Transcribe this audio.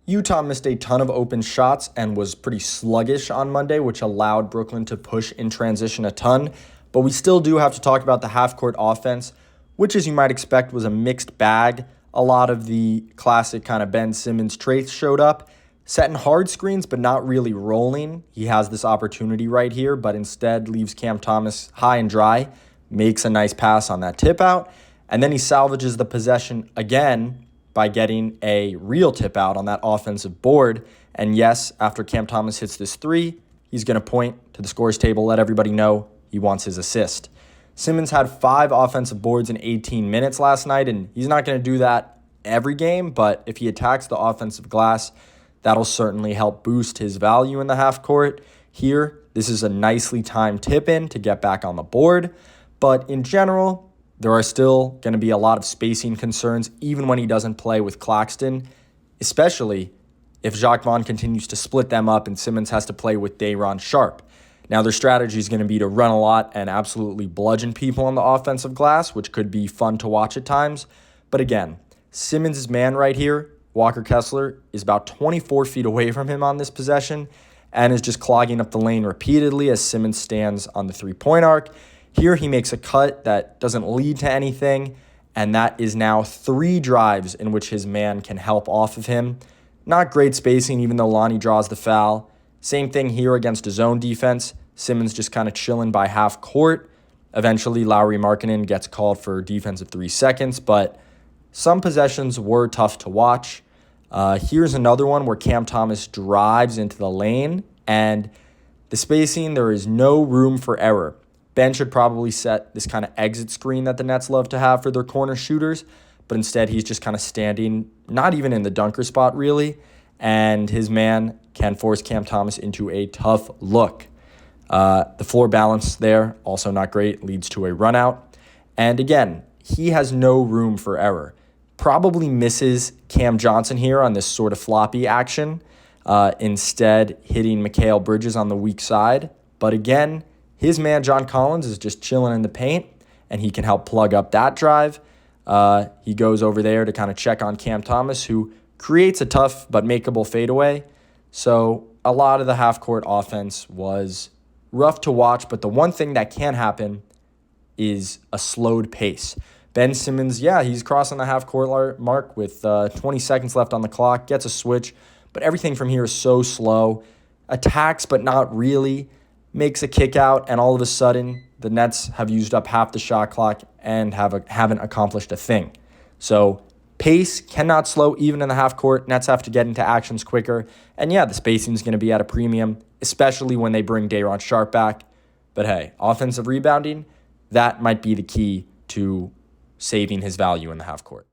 Utah missed a ton of open shots and was pretty sluggish on Monday, which allowed Brooklyn to push in transition a ton. But we still do have to talk about the half-court offense, which, as you might expect, was a mixed bag. A lot of the classic kind of Ben Simmons traits showed up, setting hard screens but not really rolling. He has this opportunity right here, but instead leaves Cam Thomas high and dry, makes a nice pass on that tip out, and then he salvages the possession again by getting a real tip out on that offensive board. And yes, after Cam Thomas hits this three, he's going to point to the scores table, let everybody know he wants his assist. Simmons had 5 offensive boards in 18 minutes last night, and he's not going to do that every game, but if he attacks the offensive glass, that'll certainly help boost his value in the half court. Here, this is a nicely timed tip in to get back on the board, but in general, there are still going to be a lot of spacing concerns even when he doesn't play with Claxton, especially if Jacques Vaughn continues to split them up and Simmons has to play with Day'Ron Sharpe. Now, their strategy is going to be to run a lot and absolutely bludgeon people on the offensive glass, which could be fun to watch at times. But again, Simmons' man right here, Walker Kessler, is about 24 feet away from him on this possession and is just clogging up the lane repeatedly as Simmons stands on the three-point arc. Here he makes a cut that doesn't lead to anything, and that is now 3 drives in which his man can help off of him. Not great spacing, even though Lonnie draws the foul. Same thing here against a zone defense. Simmons just kind of chilling by half court. Eventually, Lauri Markkanen gets called for defensive 3 seconds, but some possessions were tough to watch. Here's another one where Cam Thomas drives into the lane, and the spacing, there is no room for error. Ben should probably set this kind of exit screen that the Nets love to have for their corner shooters, but instead he's just kind of standing, not even in the dunker spot really, and his man can force Cam Thomas into a tough look. The floor balance there, also not great, leads to a run out. And again, he has no room for error. Probably misses Cam Johnson here on this sort of floppy action, instead hitting Mikal Bridges on the weak side. But again, his man, John Collins, is just chilling in the paint, and he can help plug up that drive. He goes over there to kind of check on Cam Thomas, who creates a tough but makeable fadeaway. So a lot of the half-court offense was rough to watch, but the one thing that can happen is a slowed pace. Ben Simmons, he's crossing the half-court mark with 20 seconds left on the clock, gets a switch, but everything from here is so slow. Attacks, but not really. Makes a kick out, and all of a sudden, the Nets have used up half the shot clock and haven't accomplished a thing. So pace cannot slow even in the half court. Nets have to get into actions quicker. And the spacing is going to be at a premium, especially when they bring Day'Ron Sharpe back. But hey, offensive rebounding, that might be the key to saving his value in the half court.